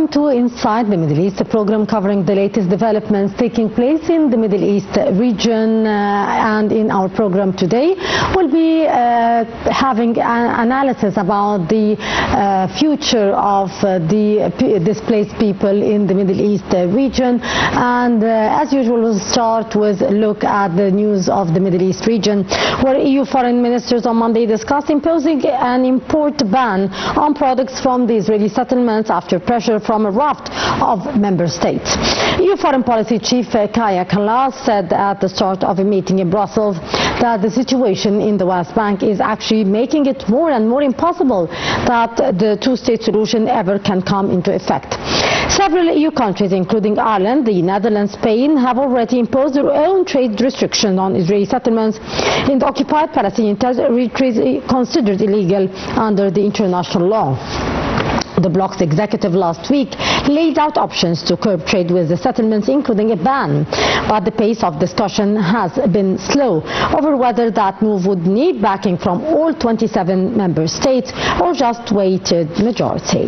Welcome to Inside the Middle East, a program covering the latest developments taking place in the Middle East region. And in our program today, we'll be having an analysis about the future of the displaced people in the Middle East region. And as usual, we'll start with a look at the news of the Middle East region, where EU foreign ministers on Monday discussed imposing an import ban on products from the Israeli settlements after pressure from a raft of member states. EU Foreign Policy Chief Kaya Kallas said at the start of a meeting in Brussels that the situation in the West Bank is actually making it more and more impossible that the two-state solution ever can come into effect. Several EU countries, including Ireland, the Netherlands, Spain, have already imposed their own trade restrictions on Israeli settlements in the occupied Palestinian territories considered illegal under the international law. The bloc's executive last week laid out options to curb trade with the settlements, including a ban. But the pace of discussion has been slow over whether that move would need backing from all 27 member states or just weighted majority.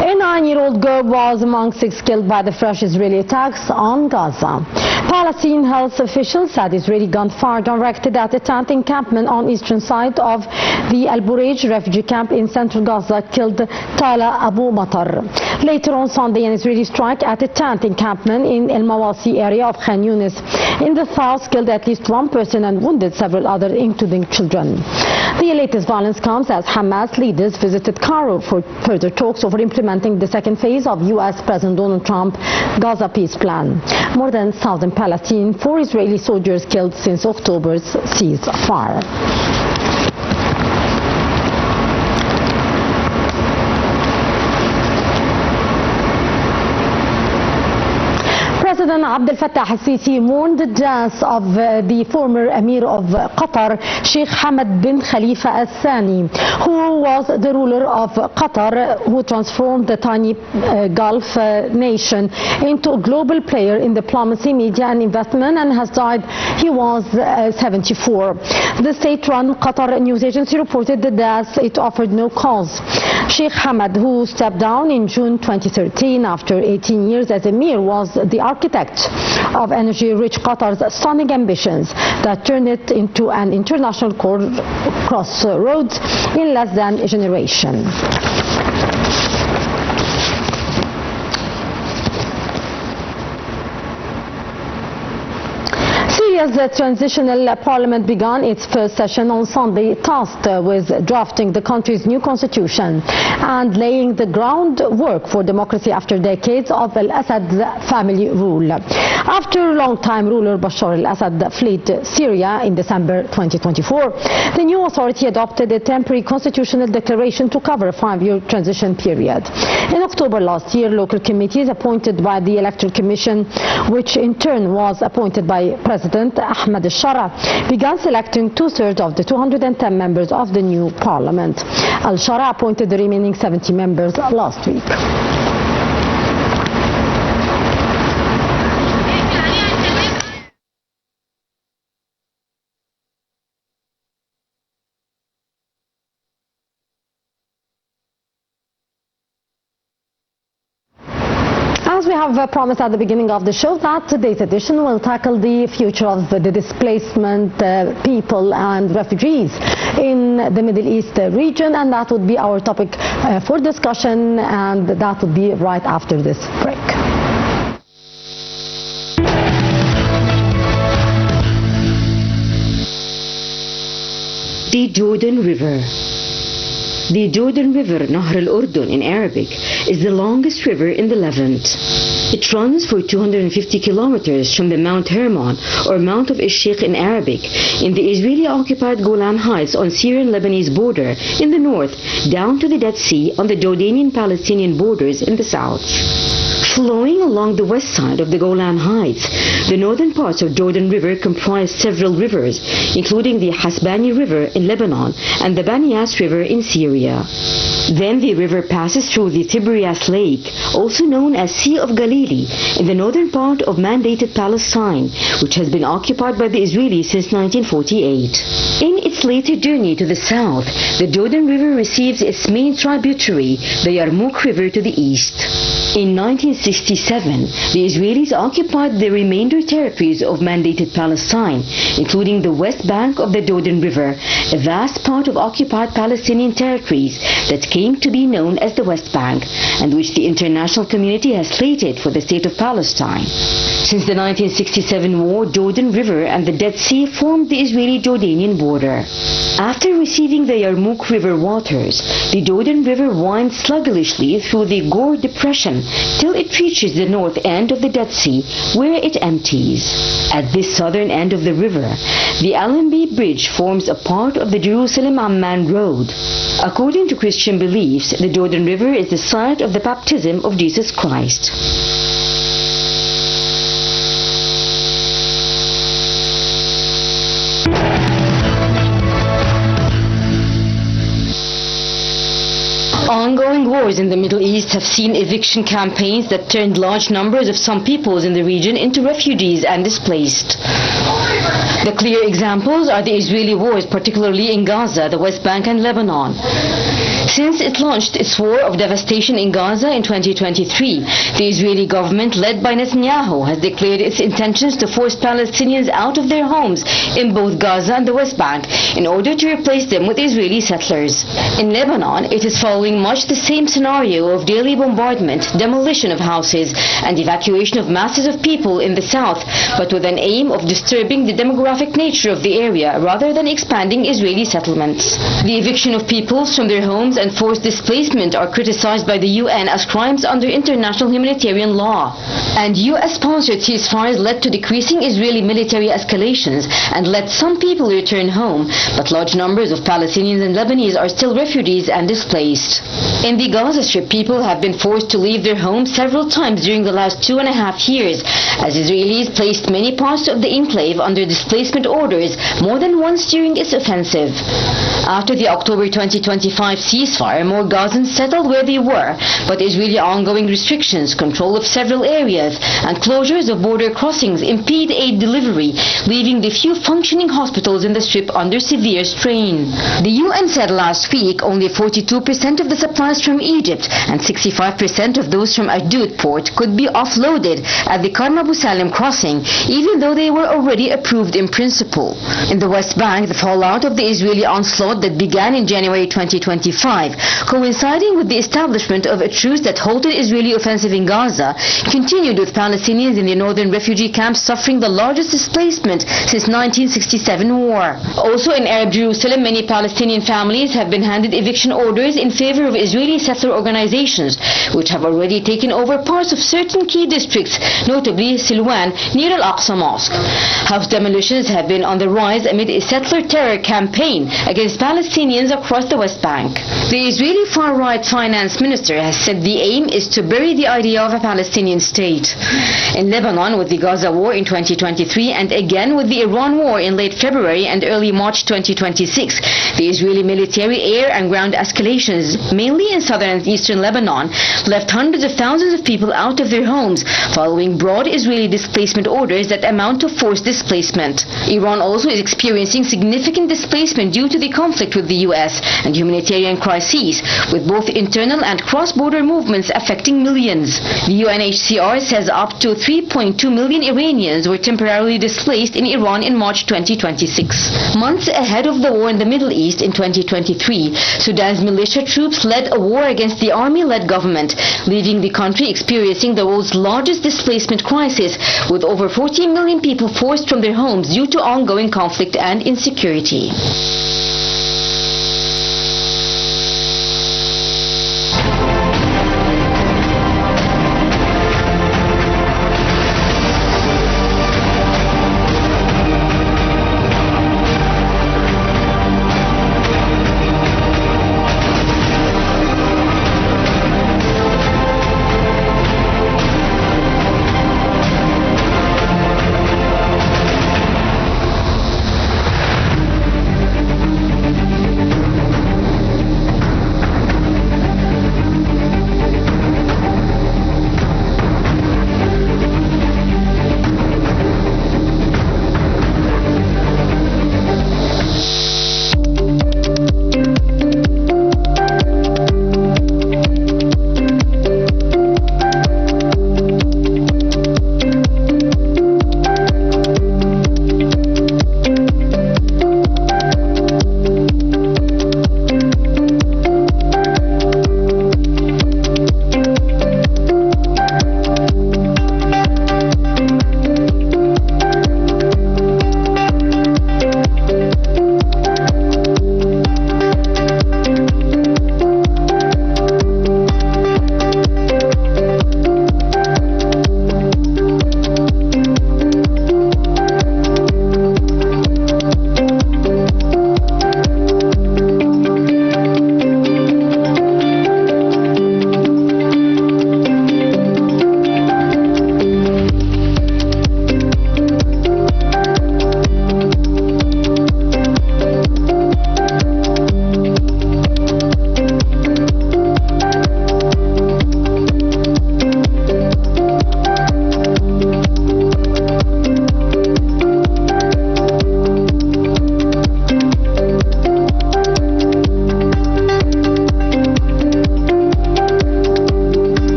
A 9-year-old girl was among 6 killed by the fresh Israeli attacks on Gaza. Palestinian health officials said Israeli gunfire directed at a tent encampment on eastern side of the Al Bureij refugee camp in central Gaza killed Tala Abu Matar. Later on Sunday, an Israeli strike at a tent encampment in El Mawasi area of Khan Yunis in the south killed at least one person and wounded several others, including children. The latest violence comes as Hamas leaders visited Cairo for further talks over implementing the second phase of U.S. President Donald Trump's Gaza peace plan. More than 1,000 Palestinian, 4 Israeli soldiers killed since October's ceasefire. President Abdel Fattah al-Sisi mourned the death of the former Emir of Qatar, Sheikh Hamad bin Khalifa al-Thani, who was the ruler of Qatar, who transformed the tiny Gulf nation into a global player in diplomacy, media and investment, and has died. He was 74. The state-run Qatar news agency reported the death. It offered no cause. Sheikh Hamad, who stepped down in June 2013 after 18 years as Emir, was the architect of energy-rich Qatar's stunning ambitions that turned it into an international crossroads in less than a generation. Syria's transitional parliament began its first session on Sunday, tasked with drafting the country's new constitution and laying the groundwork for democracy after decades of al-Assad's family rule. After long-time ruler Bashar al-Assad fled Syria in December 2024, the new authority adopted a temporary constitutional declaration to cover a 5-year transition period. In October last year, local committees appointed by the Electoral Commission, which in turn was appointed by President Ahmed al-Shara, began selecting 2/3 of the 210 members of the new parliament. Al-Shara appointed the remaining 70 members last week. As we have promised at the beginning of the show, that today's edition will tackle the future of the displacement people and refugees in the Middle East region, and that would be our topic for discussion, and that would be right after this break. The Jordan River. The Jordan River, Nahr al-Urdun in Arabic, is the longest river in the Levant. It runs for 250 kilometers from the Mount Hermon, or Mount of Ish-Sheikh in Arabic, in the Israeli-occupied Golan Heights on Syrian-Lebanese border in the north, down to the Dead Sea on the Jordanian-Palestinian borders in the south. Flowing along the west side of the Golan Heights, the northern parts of Jordan River comprise several rivers, including the Hasbani River in Lebanon and the Bani Yas River in Syria. Then the river passes through the Tiberias Lake, also known as Sea of Galilee, in the northern part of mandated Palestine, which has been occupied by the Israelis since 1948. In its later journey to the south, the Jordan River receives its main tributary, the Yarmouk River, to the east. In 1967, the Israelis occupied the remainder territories of mandated Palestine, including the west bank of the Jordan River, a vast part of occupied Palestinian territories that came to be known as the West Bank, and which the international community has slated for the state of Palestine. Since the 1967 war, Jordan River and the Dead Sea formed the Israeli-Jordanian border. After receiving the Yarmouk River waters, the Jordan River winds sluggishly through the Gore Depression till it reaches the north end of the Dead Sea, where it empties. At this southern end of the river, the Allenby Bridge forms a part of the Jerusalem-Amman Road. According to Christian beliefs, the Jordan River is the site of the baptism of Jesus Christ. Ongoing wars in the Middle East have seen eviction campaigns that turned large numbers of some peoples in the region into refugees and displaced. The clear examples are the Israeli wars, particularly in Gaza, the West Bank and Lebanon. Since it launched its war of devastation in Gaza in 2023, the Israeli government, led by Netanyahu, has declared its intentions to force Palestinians out of their homes in both Gaza and the West Bank in order to replace them with Israeli settlers. In Lebanon, it is following much the same scenario of daily bombardment, demolition of houses, and evacuation of masses of people in the south, but with an aim of disturbing the demographic nature of the area rather than expanding Israeli settlements. The eviction of peoples from their homes and forced displacement are criticized by the UN as crimes under international humanitarian law. And US-sponsored ceasefires led to decreasing Israeli military escalations and let some people return home, but large numbers of Palestinians and Lebanese are still refugees and displaced. In the Gaza Strip, people have been forced to leave their homes several times during the last 2.5 years, as Israelis placed many parts of the enclave under displacement orders more than once during its offensive. After the October 2025 ceasefire, more Gazans settled where they were, but Israeli ongoing restrictions, control of several areas, and closures of border crossings impede aid delivery, leaving the few functioning hospitals in the Strip under severe strain. The UN said last week only 42% of the supplies from Egypt and 65% of those from Ashdod port could be offloaded at the Karm Abu Salim crossing, even though they were already approved in principle. In the West Bank, the fallout of the Israeli onslaught that began in January 2025, coinciding with the establishment of a truce that halted Israeli offensive in Gaza, continued with Palestinians in the northern refugee camps suffering the largest displacement since 1967 war. Also in Arab Jerusalem, many Palestinian families have been handed eviction orders in favor of Israeli settler organizations, which have already taken over parts of certain key districts, notably Silwan, near Al-Aqsa Mosque. House demolitions have been on the rise amid a settler terror campaign against Palestinians across the West Bank. The Israeli far-right finance minister has said the aim is to bury the idea of a Palestinian state. In Lebanon, with the Gaza war in 2023 and again with the Iran war in late February and early March 2026, the Israeli military air and ground escalations, mainly in southern and eastern Lebanon, left hundreds of thousands of people out of their homes following broad Israeli displacement orders that amount to forced displacement. Iran also is experiencing significant displacement due to the conflict with the US and humanitarian crises, with both internal and cross-border movements affecting millions. The UNHCR says up to 3.2 million Iranians were temporarily displaced in Iran in March 2026. Months ahead of the war in the Middle East in 2023, Sudan's militia troops led a war against the army-led government, leaving the country experiencing the world's largest displacement crisis, with over 14 million people forced from their homes due to ongoing conflict and insecurity.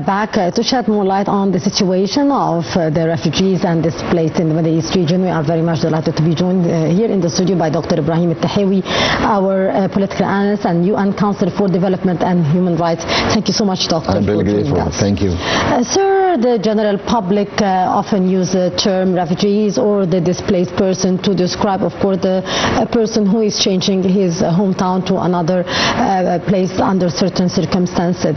back to shed more light on the situation of the refugees and displaced in the Middle East region. We are very much delighted to be joined here in the studio by Dr. Ibrahim Tahawy, our political analyst and UN Council for Development and Human Rights. Thank you so much, Doctor. I'm really grateful. Thank you. Sir, the general public often use the term refugees or the displaced person to describe, of course, a person who is changing his hometown to another place under certain circumstances.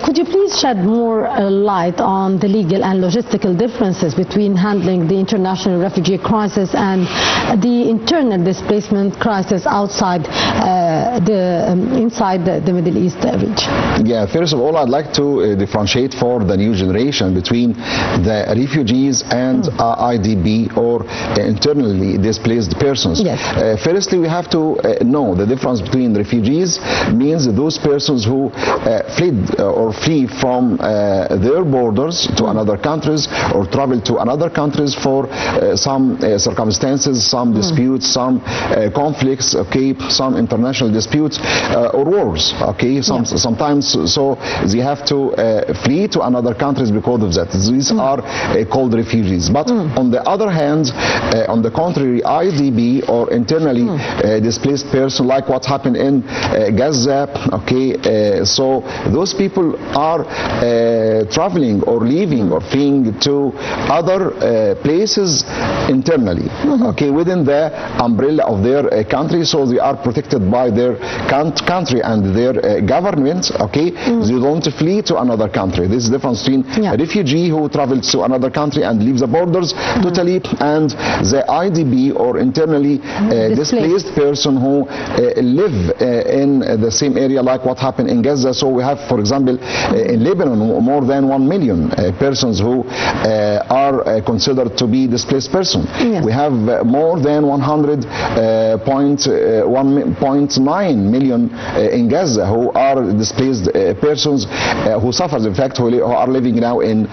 Could you please shed more light on the legal and logistical differences between handling the international refugee crisis and the internal displacement crisis outside inside the Middle East region? Yeah, first of all, I'd like to differentiate for the new generation between the refugees and IDP, or internally displaced persons. Yes. Firstly, we have to know the difference between refugees means those persons who fled or flee from their borders to another countries, or travel to another countries for some circumstances, some disputes, some conflicts, okay, some international disputes or wars, okay, sometimes so they have to flee to another countries because of that. These are called refugees. But on the other hand, on the contrary, IDP, or internally displaced person, like what happened in Gaza, okay, so those people are traveling or leaving or fleeing to other places internally, okay, within the umbrella of their country, so they are protected by their country and their government, okay. They don't flee to another country. This is the difference between a refugee who travels to another country and leaves the borders totally, and the IDP, or internally displaced person who live in the same area, like what happened in Gaza. So we have, for example, in Lebanon, more than 1 million persons who are considered to be displaced person. We have more than 100.9 million in Gaza who are displaced persons who suffer, in fact, who are living now in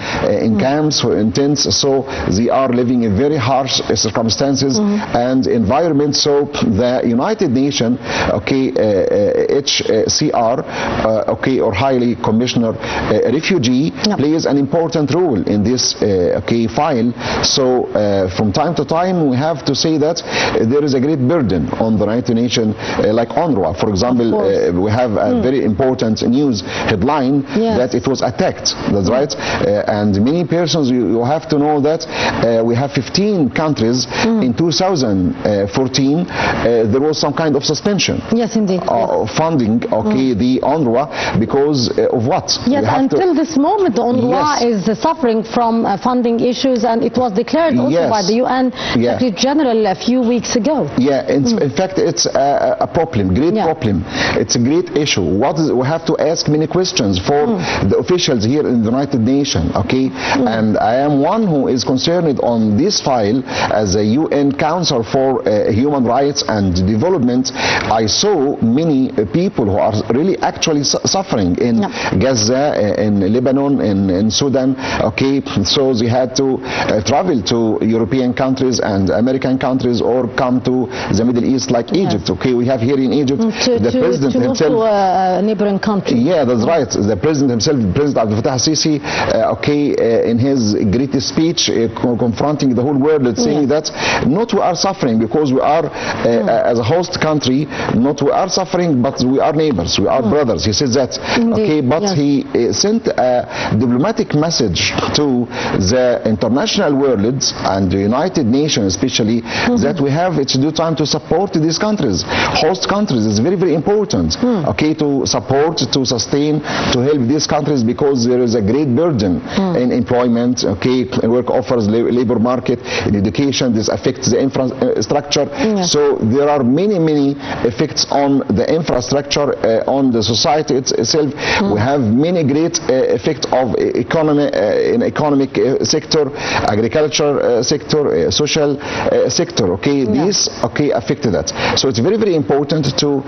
camps or in tents. So they are living in very harsh circumstances and environments. So the United Nations, okay, HCR, okay, or Highly Commissioner Refugee, plays an important role in this okay, file. So from time to time we have to say that there is a great burden on the United Nations, like UNRWA, for example. We have a very important news headline that it was attacked. That's right. And many persons, you have to know that we have 15 countries. In 2014 there was some kind of suspension. Yes, indeed. Funding, okay, the UNRWA, because of what? Yes, until this moment UNRWA is suffering from funding issues, and it was declared also by the UN Secretary General a few weeks ago. Yeah, in fact it's a problem, great problem. It's a great issue. We have to ask many questions for the officials here in the United Nations, okay? And I am one who is concerned on this file as a UN Council for Human Rights and Development. I saw many people who are really actually suffering in Gaza, in Lebanon, in Sudan, okay? So they had to travel to European countries and American countries, or come to the Middle East, like Egypt, okay? We have here in Egypt the president himself, to a neighboring country. Yeah, that's right. The president himself, President Abdel Fattah al-Sisi, okay, in his great speech confronting the whole world, saying that not we are suffering because we are as a host country, not we are suffering, but we are neighbors, we are brothers. He says that, okay, but he sent a diplomatic message to the international world and the United Nations especially, that we have, it's due time to support these countries, host countries. It's very, very important, okay, to support, to sustain, to help these countries, because there is a great burden in employment, okay, work offers, labor market, in education. This affects the infrastructure. So there are many, many effects on the infrastructure, on the society itself. We have many great effects of economy, in economic sector, agriculture sector, social sector, okay. These, okay, affected that. So it's very, very important to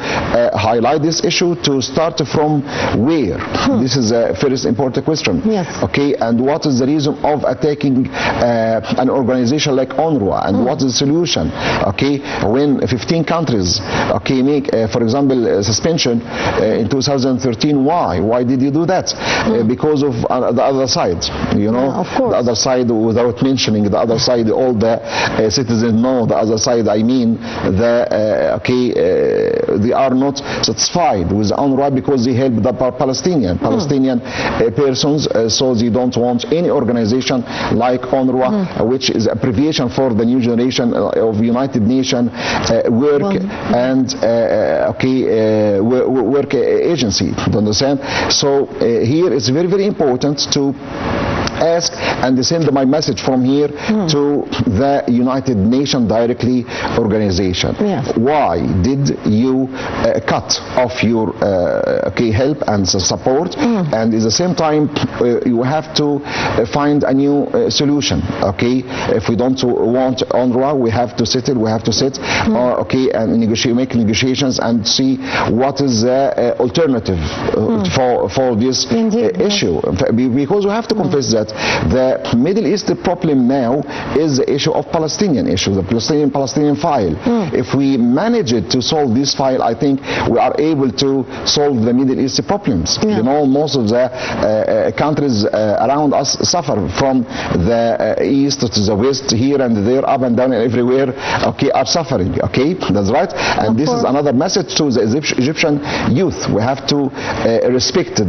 highlight this issue, to start from where. This is a first important question. Okay, and what is the reason of attacking an organization like UNRWA, and what is the solution? Okay, when 15 countries, okay, make, for example, suspension in 2013, why did you do that? Because of the other side, you know, of course. the other side, without mentioning the other side, all the citizens know the other side. I mean, they are not satisfied with UNRWA because they help the Palestinian persons, so they don't want any organization like UNRWA, which is abbreviation for the new generation of United Nations work and work agency. Do you understand? So here it's very, very important to ask and send my message from here to the United Nations directly organization. Yes. Why did you cut off your help and support? And at the same time, you have to find a new solution. If we don't want UNRWA, we have to settle. We have to sit. And make negotiations and see what is the alternative for this issue. Because we have to confess that the Middle East problem now is the issue of Palestinian issue, the Palestinian file. If we manage it to solve this file, I think we are able to solve the Middle East problems. You know, most of the countries around us suffer from the east to the west, here and there, up and down and everywhere, are suffering. That's right. And this is another message to the Egyptian youth. We have to respect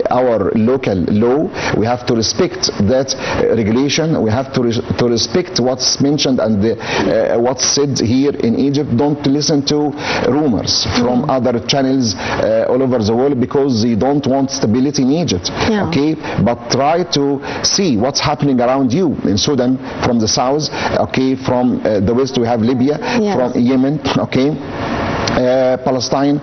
our local law. We have to respect that regulation. We have to respect what's mentioned and what's said here in Egypt. Don't listen to rumors from other channels all over the world because they don't want stability in Egypt. But try to see what's happening around you in Sudan, from the south, from the west we have Libya, from Yemen, Palestine,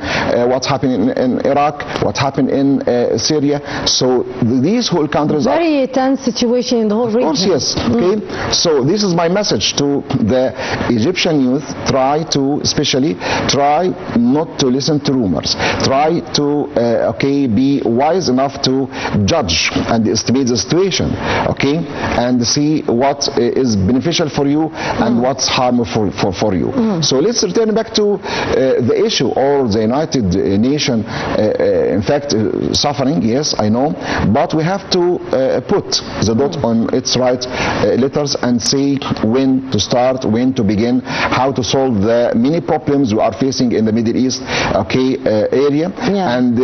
what's happening in Iraq, what happened in Syria. So these whole countries are very tense situation in the whole region. Of course, yes. So this is my message to the Egyptian youth. Especially try not to listen to rumors. Try to be wise enough to judge and estimate the situation. And see what is beneficial for you and what's harmful for you. So let's return back to the issue, or the United Nations, in fact, suffering, yes, I know, but we have to put the dot on its right letters and say when to start, when to begin, how to solve the many problems we are facing in the Middle East area, and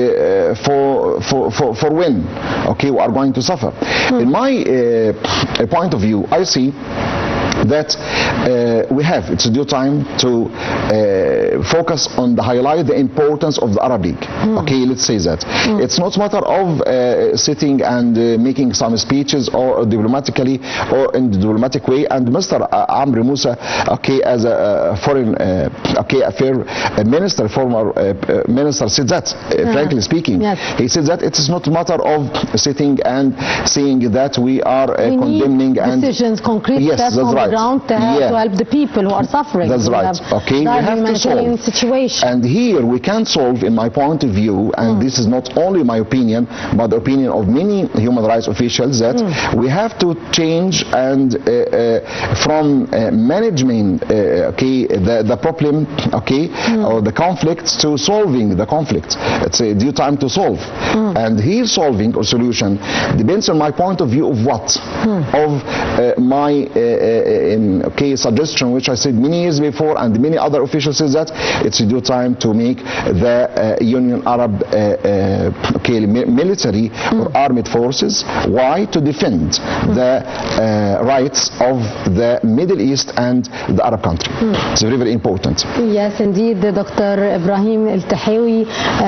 for when we are going to suffer. In my point of view, I see that it's due time to focus on highlight the importance of the Arab League. Let's say that. It's not a matter of sitting and making some speeches or diplomatically or in the diplomatic way. And Mr. Amr Musa, as a foreign affair minister, former minister, said that, frankly speaking. He said that it is not a matter of sitting and saying that we are condemning and decisions, concrete steps on the ground to help the people who are suffering. That's right. We have to solve. Situation. And here we can solve, in my point of view, and this is not only my opinion, but the opinion of many human rights officials, that we have to change and from management the problem, or the conflicts, to solving the conflict. It's a due time to solve. And here solving or solution depends on my point of view of what? Of my suggestion, which I said many years before, and many other officials said that it's due time to make the Union Arab military or armed forces. Why? To defend the rights of the Middle East and the Arab country. It's very, very important. Yes, indeed. Dr. Ibrahim Tahawy,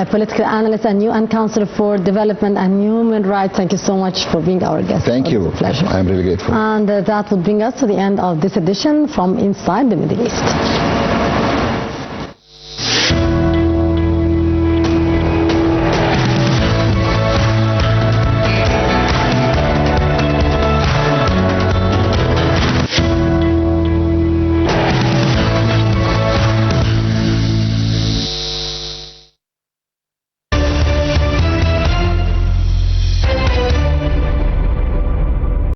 political analyst and UN Council for Development and Human Rights. Thank you so much for being our guest. Thank you. Pleasure. I am really grateful. And that will bring us to the end of this edition from Inside the Middle East.